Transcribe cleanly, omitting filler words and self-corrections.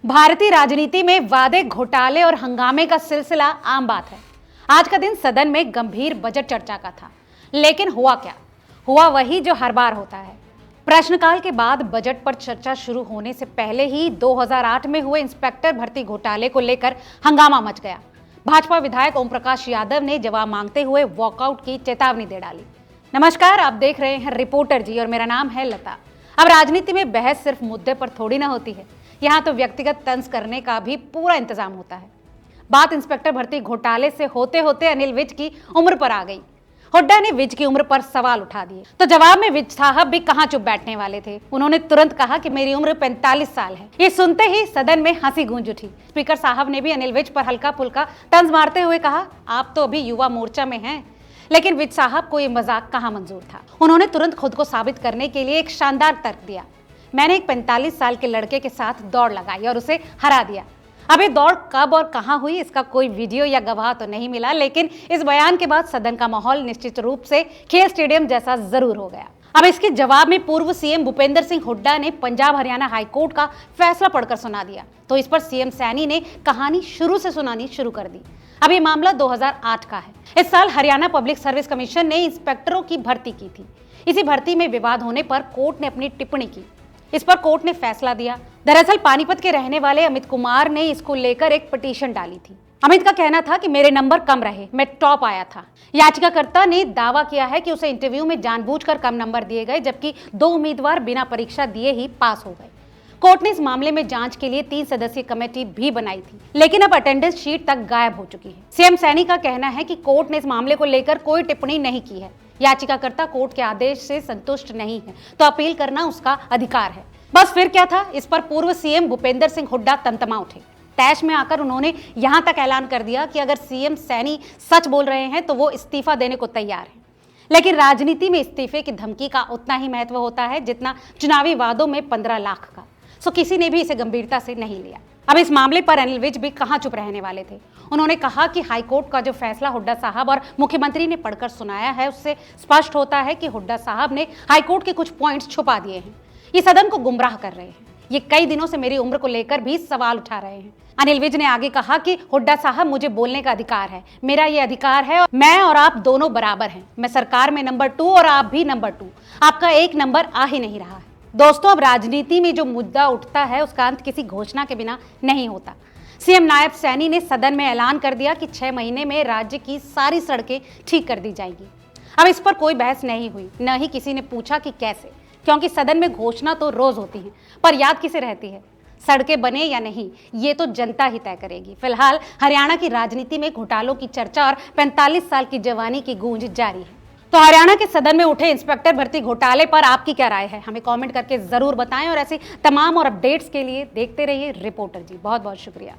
भारतीय राजनीति में वादे, घोटाले और हंगामे का सिलसिला आम बात है। आज का दिन सदन में गंभीर बजट चर्चा का था, लेकिन हुआ क्या? हुआ वही जो हर बार होता है। प्रश्नकाल के बाद बजट पर चर्चा शुरू होने से पहले ही 2008 में हुए इंस्पेक्टर भर्ती घोटाले को लेकर हंगामा मच गया। भाजपा विधायक ओम प्रकाश यादव ने जवाब मांगते हुए वॉकआउट की चेतावनी दे डाली। नमस्कार, आप देख रहे हैं रिपोर्टर जी और मेरा नाम है लता। अब राजनीति में बहस सिर्फ मुद्दे पर थोड़ी ना होती है, यहाँ तो व्यक्तिगत तंज करने का भी पूरा इंतजाम होता है। बात इंस्पेक्टर भर्ती घोटाले से होते होते अनिल विज की उम्र पर आ गई। हुड्डा ने विज की उम्र पर सवाल उठा दिए, तो जवाब में विज साहब भी कहां चुप बैठने वाले थे। उन्होंने तुरंत कहा कि मेरी उम्र 45 साल है। ये सुनते ही सदन में हंसी गूंज उठी। स्पीकर साहब ने भी अनिल विज पर हल्का फुल्का तंज मारते हुए कहा, आप तो अभी युवा मोर्चा में हैं। लेकिन विज साहब को ये मजाक कहाँ मंजूर था। उन्होंने तुरंत खुद को साबित करने के लिए एक शानदार तर्क दिया। मैंने एक 45 साल के लड़के के साथ दौड़ लगाई और उसे हरा दिया। अब ये दौड़ कब और कहां हुई, इसका कोई वीडियो या गवाह तो नहीं मिला, लेकिन इस बयान के बाद सदन का माहौल निश्चित रूप से खेल स्टेडियम जैसा जरूर हो गया। अब इसके जवाब में पूर्व सीएम भूपेंद्र सिंह हुड्डा ने पंजाब हरियाणा हाईकोर्ट का फैसला पढ़कर सुना दिया, तो इस पर सीएम सैनी ने कहानी शुरू से सुनानी शुरू कर दी। अब ये मामला 2008 का है। इस साल हरियाणा पब्लिक सर्विस कमीशन ने इंस्पेक्टरों की भर्ती की थी। इसी भर्ती में विवाद होने पर कोर्ट ने अपनी टिप्पणी की। इस पर कोर्ट ने फैसला दिया। दरअसल पानीपत के रहने वाले अमित कुमार ने इसको लेकर एक पिटीशन डाली थी। अमित का कहना था कि मेरे नंबर कम रहे, मैं टॉप आया था। याचिकाकर्ता ने दावा किया है कि उसे इंटरव्यू में जानबूझकर कम नंबर दिए गए, जबकि 2 उम्मीदवार बिना परीक्षा दिए ही पास हो गए। कोर्ट ने इस मामले में जांच के लिए 3 सदस्यीय कमेटी भी बनाई थी, लेकिन अब अटेंडेंस शीट तक गायब हो चुकी है। सीएम सैनी का कहना है कि कोर्ट ने इस मामले को लेकर कोई टिप्पणी नहीं की है। याचिकाकर्ता कोर्ट के आदेश से संतुष्ट नहीं है, तो अपील करना उसका अधिकार है। बस फिर क्या था, इस पर पूर्व सीएम भूपेंद्र सिंह हुड्डा तमतमा उठे। तैश में आकर उन्होंने यहां तक ऐलान कर दिया कि अगर सीएम सैनी सच बोल रहे हैं तो वो इस्तीफा देने को तैयार है। लेकिन राजनीति में इस्तीफे की धमकी का उतना ही महत्व होता है जितना चुनावी वादों में 15 लाख का। सो किसी ने भी इसे गंभीरता से नहीं लिया। अब इस मामले पर अनिल विज भी कहां चुप रहने वाले थे। उन्होंने कहा कि हाईकोर्ट का जो फैसला हुड्डा साहब और मुख्यमंत्री ने पढ़कर सुनाया है, उससे स्पष्ट होता है कि हुड्डा साहब ने हाईकोर्ट के कुछ पॉइंट्स छुपा दिए हैं। ये सदन को गुमराह कर रहे हैं। ये कई दिनों से मेरी उम्र को लेकर भी सवाल उठा रहे हैं। अनिल विज ने आगे कहा कि हुड्डा साहब, मुझे बोलने का अधिकार है, मेरा ये अधिकार है। मैं और आप दोनों बराबर हैं। मैं सरकार में नंबर 2 और आप भी नंबर 2। आपका एक नंबर आ ही नहीं रहा है। दोस्तों, अब राजनीति में जो मुद्दा उठता है उसका अंत किसी घोषणा के बिना नहीं होता। सीएम नायब सैनी ने सदन में ऐलान कर दिया कि 6 महीने में राज्य की सारी सड़कें ठीक कर दी जाएंगी। अब इस पर कोई बहस नहीं हुई, न ही किसी ने पूछा कि कैसे, क्योंकि सदन में घोषणा तो रोज होती है, पर याद किसे रहती है? सड़कें बने या नहीं, ये तो जनता ही तय करेगी। फिलहाल हरियाणा की राजनीति में घोटालों की चर्चा और 45 साल की जवानी की गूंज जारी है। तो हरियाणा के सदन में उठे इंस्पेक्टर भर्ती घोटाले पर आपकी क्या राय है? हमें कमेंट करके जरूर बताएं और ऐसे तमाम और अपडेट्स के लिए देखते रहिए रिपोर्टर जी। बहुत बहुत शुक्रिया।